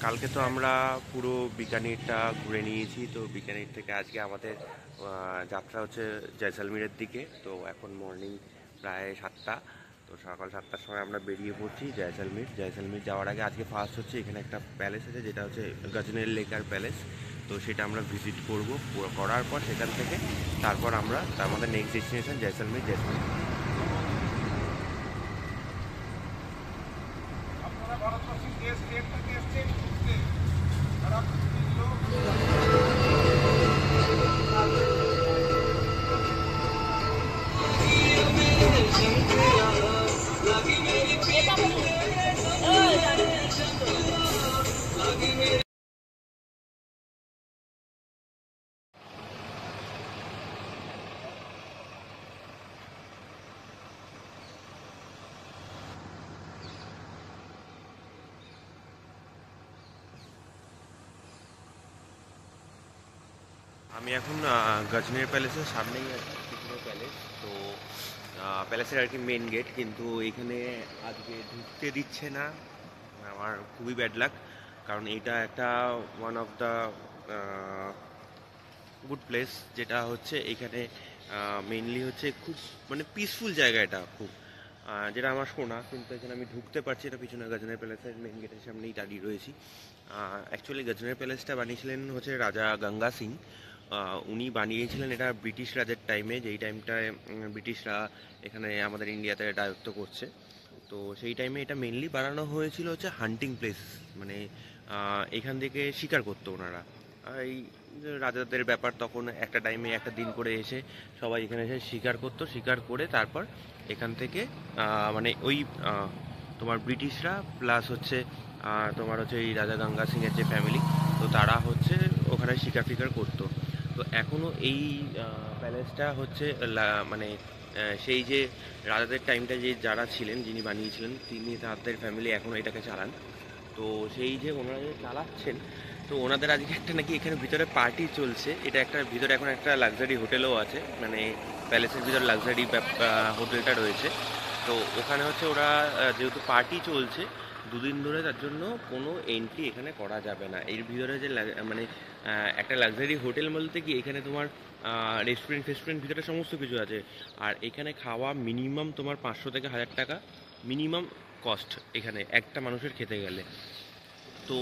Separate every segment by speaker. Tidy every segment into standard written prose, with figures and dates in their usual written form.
Speaker 1: কালকে তো আমরা পুরো বিকানিরটা ঘুরে নিয়েছি। তো বিকানির থেকে আজকে আমাদের যাত্রা হচ্ছে জয়সলমীরের দিকে। তো এখন মর্নিং প্রায় 7টা। তো সকাল 7টার সময় আমরা বেরিয়ে পড়ছি জয়সলমীর যাওয়ার আগে আজকে ফার্স্ট হচ্ছে এখানে একটা প্যালেস আছে, যেটা হচ্ছে গজনেল লেকার প্যালেস। তো সেটা আমরা ভিজিট করব। করার পর সেখান থেকে তারপর আমরা আমাদের নেক্সট ডেস্টিনেশন জয়সলমীর।
Speaker 2: আপনারা ভারতবর্ষের দেশ গেট থেকে এসছেন ঘুরতে, তারা লোক
Speaker 1: আমি এখন গজনের প্যালেসের সামনেই আছি, ত্রিপুরা প্যালেস। তো প্যালেসের আর কি মেন গেট, কিন্তু এখানে আজকে ঢুকতে দিচ্ছে না। আমার খুবই ব্যাড লাক, কারণ এটা একটা one of the good place, যেটা হচ্ছে এখানে মেইনলি হচ্ছে খুব মানে পিসফুল জায়গা। এটা খুব যেটা আমার শোনা, কিন্তু এখানে আমি ঢুকতে পারছি এটা পিছনে গজনের প্যালেসের মেন গেটের সামনেই দাঁড়িয়ে রয়েছি। অ্যাকচুয়ালি গজনের প্যালেসটা বানিয়েছিলেন হচ্ছে রাজা গঙ্গা সিং। উনি বানিয়েছিলেন এটা ব্রিটিশ রাজের টাইমে, যেই টাইমটায় ব্রিটিশরা এখানে আমাদের ইন্ডিয়াতে রাজত্ব করছে। তো সেই টাইমে এটা মেনলি বানানো হয়েছিল হচ্ছে হান্টিং প্লেস, মানে এখান থেকে শিকার করতো ওনারা। এই যে রাজাদের ব্যাপার, তখন একটা টাইমে একটা দিন করে এসে সবাই এখানে এসে শিকার করতো, শিকার করে তারপর এখান থেকে মানে ওই তোমার ব্রিটিশরা প্লাস হচ্ছে তোমার হচ্ছে এই রাজা গঙ্গা সিংয়ের যে ফ্যামিলি, তো তারা হচ্ছে ওখানে শিকার ফিকার করতো। তো এখনও এই প্যালেসটা হচ্ছে মানে সেই যে রাজাদের টাইমটা যে যারা ছিলেন, যিনি বানিয়েছিলেন, তিনি তাদের ফ্যামিলি এখনও এটাকে চালান। তো সেই যে ওনারা যে চালাচ্ছেন, তো ওনাদের আজকে একটা নাকি এখানে ভিতরে পার্টি চলছে। এটা একটা ভিতরে এখন একটা লাক্সারি হোটেলও আছে, মানে প্যালেসের ভিতরে লাক্সারি হোটেলটা রয়েছে। তো ওখানে হচ্ছে ওরা যেহেতু পার্টি চলছে 2 দিন ধরে, তার জন্য কোনো এন্ট্রি এখানে করা যাবে না। এর ভিতরে যে মানে একটা লাক্সারি হোটেল বলতে কি, এখানে তোমার রেস্টুরেন্ট ফেস্টুরেন্ট ভিতরে সমস্ত কিছু আছে। আর এখানে খাওয়া মিনিমাম তোমার 500 থেকে 1000 টাকা মিনিমাম কস্ট এখানে একটা মানুষের খেতে গেলে। তো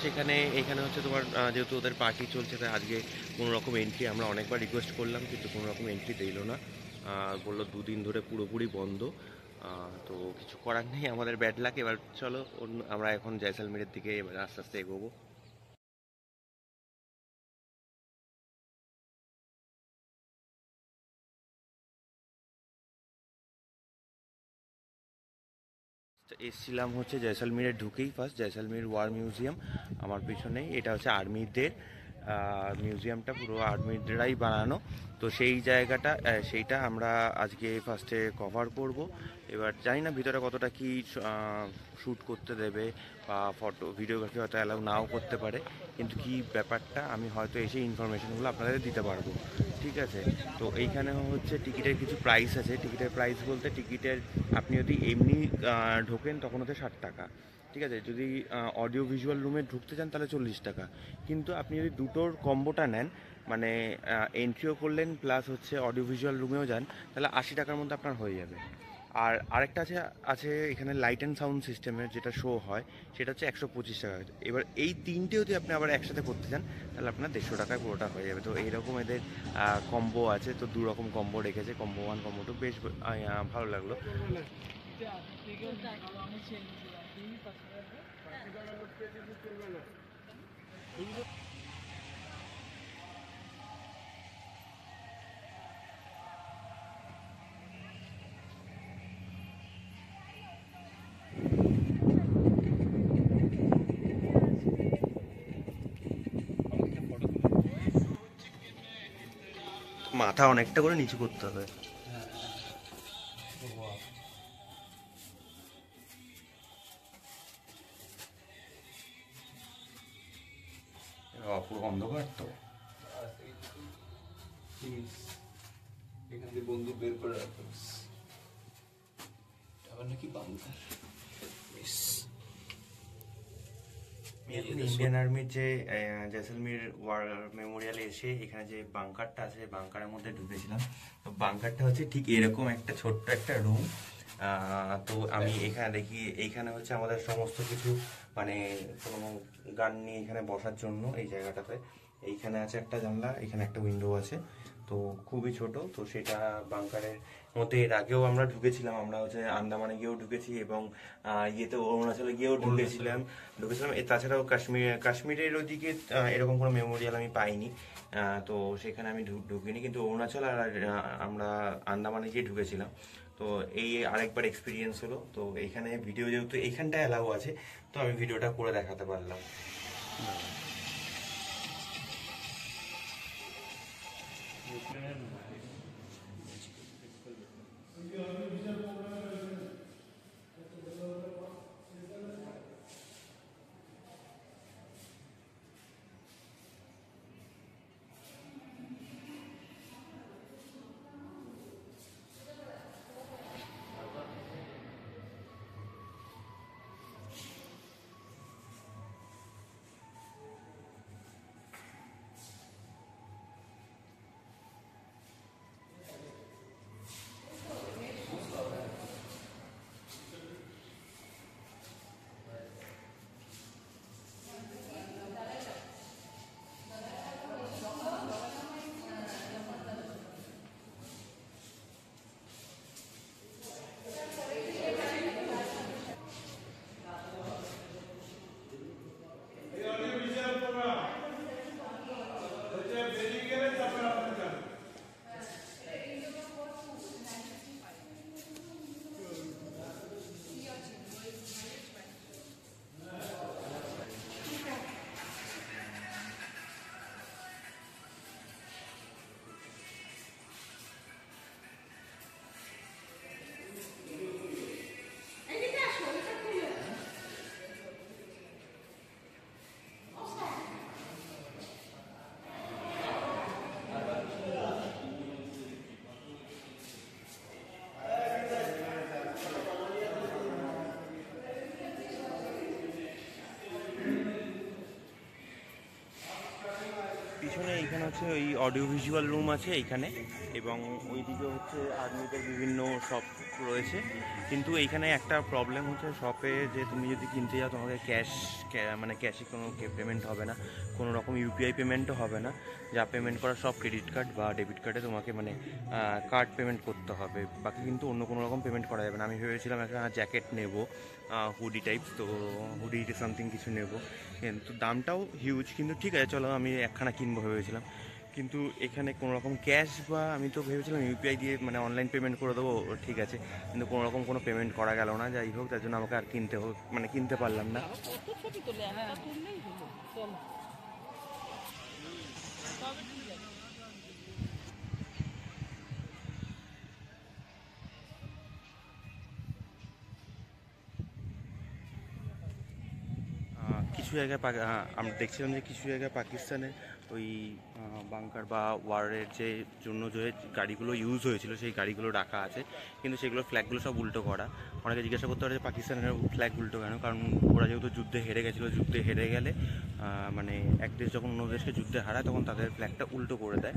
Speaker 1: সেখানে এখানে হচ্ছে তোমার যেহেতু ওদের পার্টি চলছে, তাই আজকে কোনো রকম এন্ট্রি আমরা অনেকবার রিকোয়েস্ট করলাম, কিন্তু কোনো রকম এন্ট্রি দিল না। বললো 2 দিন ধরে পুরোপুরি বন্ধ। তো কিছু করার নেই, আমাদের ব্যাড লাক। এবার চলো আমরা এখন জয়সলমীরের দিকে এবার আস্তে আস্তে এগোবো। এসছিলাম হচ্ছে জয়সলমীরে ঢুকেই ফার্স্ট জয়সলমীর ওয়ার মিউজিয়াম আমার পিছনেই। এটা হচ্ছে আর্মিদের মিউজিয়ামটা, পুরো আর্মিরাই বানানো। তো সেই জায়গাটা সেইটা আমরা আজকে ফার্স্টে কভার করব। এবার জানি না ভিতরে কতটা কি শ্যুট করতে দেবে, বা ফটো ভিডিওগ্রাফি হয়তো অ্যালাউ নাও করতে পারে, কিন্তু কি ব্যাপারটা আমি হয়তো এসে ইনফরমেশনগুলো আপনাদের দিতে পারবো। ঠিক আছে। তো এইখানে হচ্ছে টিকিটের কিছু প্রাইস আছে। টিকিটের প্রাইস বলতে টিকিটের আপনি যদি এমনি ঢোকেন তখন হচ্ছে 60 টাকা। ঠিক আছে। যদি অডিও ভিজুয়াল রুমে ঢুকতে চান তাহলে 40 টাকা। কিন্তু আপনি যদি দুটোর কম্বোটা নেন, মানে এন্ট্রিও করলেন প্লাস হচ্ছে অডিও ভিজুয়াল রুমেও যান, তাহলে 80 টাকার মধ্যে আপনার হয়ে যাবে। আর আরেকটা আছে আছে এখানে লাইট অ্যান্ড সাউন্ড সিস্টেমের যেটা শো হয়, সেটা হচ্ছে 125 টাকা। এবার এই তিনটে যদি আপনি আবার একসাথে করতে চান, তাহলে আপনার 150 টাকায় পুরোটা হয়ে যাবে। তো এইরকম এদের কম্বো আছে। তো 2 রকম কম্বো রেখেছে, কম্বো 1 কম্বো 2, বেশ ভালো লাগলো। মাথা অনেকটা করে নিচু করতে হবে। পুরো অন্ধকার তো।
Speaker 2: এখান থেকে বন্দুক বের করে রাখতে আবার নাকি বাংকার।
Speaker 1: এখন ইন্ডিয়ান আর্মির যে জয়সলমীর ওয়ার মেমোরিয়ালে এসে এখানে যে বাংকারটা আছে বাংকারের মধ্যে ঢুকেছিলাম। তো বাংকারটা হচ্ছে ঠিক এরকম একটা ছোট্ট একটা রুম। তো আমি এখানে দেখি এইখানে হচ্ছে আমাদের সমস্ত কিছু মানে কোনো গান নিয়ে এখানে বসার জন্য এই জায়গাটাতে এইখানে আছে একটা জানলা, এখানে একটা উইন্ডো আছে। তো খুবই ছোট। তো সেটা বাংকারের মধ্যে এর আগেও আমরা ঢুকেছিলাম, আমরা হচ্ছে আন্দামানে গিয়েও ঢুকেছি এবং ইয়েতে অরুণাচলে গিয়েও ঢুকেছিলাম। তাছাড়াও কাশ্মীরের ওইদিকে এরকম কোনো মেমোরিয়াল আমি পাইনি। তো সেখানে আমি ঢুকিনি, কিন্তু অরুণাচল আর আমরা আন্দামানে গিয়ে ঢুকেছিলাম। তো এই আরেকবার এক্সপিরিয়েন্স হলো। তো এইখানে ভিডিও যেহেতু এইখানটায় অ্যালাউ আছে, তো আমি ভিডিওটা করে দেখাতে পারলাম। পিছনে এইখানে হচ্ছে ওই অডিও ভিজুয়াল রুম আছে এইখানে, এবং ওইদিকে হচ্ছে আর্মিদের বিভিন্ন শপ রয়েছে। কিন্তু এইখানে একটা প্রবলেম হচ্ছে শপে, যে তুমি যদি কিনতে যাও তোমাকে মানে ক্যাশে কোনো পেমেন্ট হবে না, কোনো রকম ইউপিআই পেমেন্টও হবে না। যা পেমেন্ট করা সব ক্রেডিট কার্ড বা ডেবিট কার্ডে তোমাকে মানে কার্ড পেমেন্ট করতে হবে, বাকি কিন্তু অন্য কোনো রকম পেমেন্ট করা যাবে না। আমি ভেবেছিলাম একটা জ্যাকেট নেব, হুডি টাইপস, তো হুডি সামথিং কিছু নেব, কিন্তু দামটাও হিউজ। কিন্তু ঠিক আছে চলো, আমি একখানা কিনবো ভেবেছিলাম। কিন্তু এখানে কোনো রকম ক্যাশ বা আমি তো ভেবেছিলাম ইউপিআই দিয়ে মানে অনলাইন পেমেন্ট করে দেবো, ঠিক আছে, কিন্তু কোনো রকম কোনো পেমেন্ট করা গেল না। যাই হোক, তার জন্য আমাকে আর কিনতে পারলাম না। কিছু জায়গায় আমরা দেখছিলাম যে কিছু জায়গায় পাকিস্তানের ওই বাংকার বা ওয়ারের যে জন্য যে গাড়িগুলো ইউজ হয়েছিল সেই গাড়িগুলো রাখা আছে, কিন্তু সেগুলো ফ্ল্যাগগুলো সব উল্টো করা। অনেকে জিজ্ঞাসা করতে পারে যে পাকিস্তানের ফ্ল্যাগ উল্টো কেন, কারণ ওরা যেহেতু যুদ্ধে হেরে গেছিলো, যুদ্ধে হেরে গেলে মানে এক দেশ যখন অন্য দেশকে যুদ্ধে হারায় তখন তাদের ফ্ল্যাগটা উল্টো করে দেয়।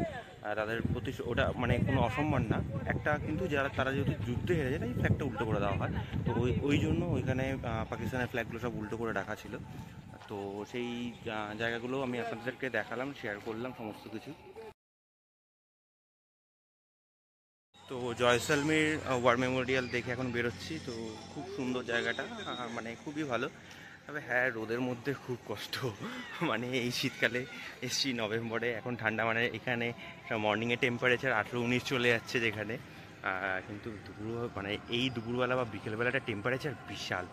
Speaker 1: তাদের প্রতি ওটা মানে কোনো অসম্মান না একটা, কিন্তু তারা যেহেতু যুদ্ধে হেরে যায় তাই ফ্ল্যাগটা উল্টো করে দেওয়া হয়। তো ওই জন্য ওইখানে পাকিস্তানের ফ্ল্যাগগুলো সব উল্টো করে রাখা ছিল। তো সেই জায়গাগুলো আমি আপনাদেরকে দেখালাম, শেয়ার করলাম সমস্ত কিছু। তো জয়সলমীর ওয়ার মেমোরিয়াল দেখে এখন বেরোচ্ছি। তো খুব সুন্দর জায়গাটা, মানে খুবই ভালো। তবে হ্যাঁ, রোদের মধ্যে খুব কষ্ট। মানে এই শীতকালে এসছি নভেম্বরে, এখন ঠান্ডা, মানে এখানে মর্নিংয়ে টেম্পারেচার 18-19 চলে যাচ্ছে যেখানে, কিন্তু মানে এই দুপুরবেলা বা বিকেলবেলাটা টেম্পারেচার বিশাল।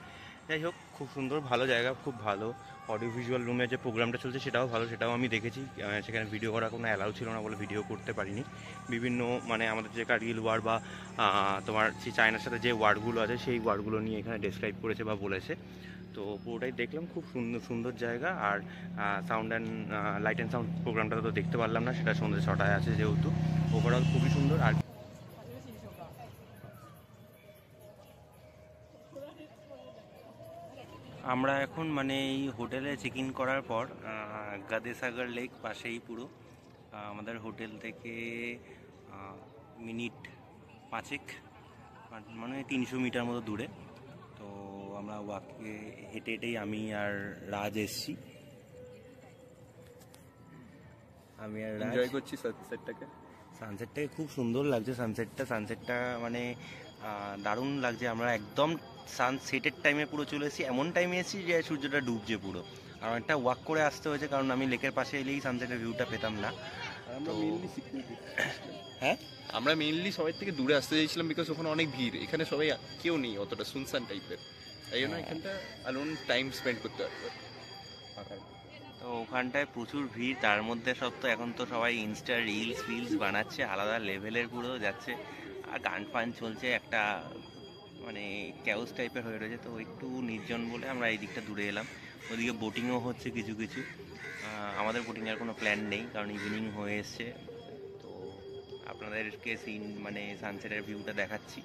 Speaker 1: যাই হোক, খুব সুন্দর, ভালো জায়গা, খুব ভালো। অডিও ভিজুয়াল রুমে যে প্রোগ্রামটা চলছে সেটাও ভালো, সেটাও আমি দেখেছি। সেখানে ভিডিও করা কোনো অ্যালাউ ছিল না বলে ভিডিও করতে পারিনি। বিভিন্ন মানে আমাদের যে কার্গিল ওয়ার বা তোমার সেই চায়নার সাথে যে ওয়ার্ডগুলো আছে সেই ওয়ার্ডগুলো নিয়ে এখানে ডেসক্রাইব করেছে বা বলেছে। তো পুরোটাই দেখলাম, খুব সুন্দর সুন্দর জায়গা। আর sound and light and sound প্রোগ্রামটা তো দেখতে পারলাম না, সেটা সন্ধ্যে 6টায় আছে যেহেতু। ওভারঅল খুবই সুন্দর। আর আমরা এখন মানে এই হোটেলে চেক ইন করার পর গাদেসাগর লেক পাশেই পুরো আমাদের হোটেল থেকে মিনিট 5 মানে 300 মিটার মতো দূরে। তো আমরা ওয়াকে হেঁটে হেঁটেই আমি আর রাজ এসছি। আমি আর রাজ
Speaker 3: এনজয় করছি সানসেটটাকে।
Speaker 1: সানসেটটাকে খুব সুন্দর লাগছে। সানসেটটা মানে দারুণ লাগছে। আমরা একদম সানসেটের টাইমে পুরো চলে এসেছি, এমন টাইমে এসেছি যে সূর্যটা ডুবছে পুরো। আর একটা ওয়াক করে আসতে হয়েছে, কারণ আমি লেকের পাশে এলেই সানসেটের ভিউটা পেতাম না। তো হ্যাঁ,
Speaker 3: আমরা মেইনলি সবাই থেকে দূরে আসতে চাইছিলাম, বিকজ ওখানে অনেক ভিড়। এখানে সবাই কেউ নেই, অতটা সুনসান টাইপের, তাই জন্য এখানটা আলোন টাইম স্পেন্ড করতে পারবে।
Speaker 1: তো ওখানটায় প্রচুর ভিড়, তার মধ্যে সব তো এখন তো সবাই ইনস্টা রিলস বানাচ্ছে, আলাদা লেভেলের পুরো যাচ্ছে, আর গান ফান চলছে, একটা মানে ক্যাওস টাইপের হয়ে রয়েছে। তো একটু নির্জন বলে আমরা এই দিকটা দূরে এলাম। ওদিকে বোটিংও হচ্ছে কিছু কিছু। আমাদের বোটিংয়ের কোনো প্ল্যান নেই, কারণ ইভিনিং হয়ে এসছে। তো আপনাদেরকে মানে সানসেটের ভিউটা দেখাচ্ছি।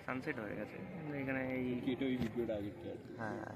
Speaker 1: সানসেট হয়ে গেছে এখানে এই
Speaker 3: ভিডিওটা আগে
Speaker 1: হ্যাঁ।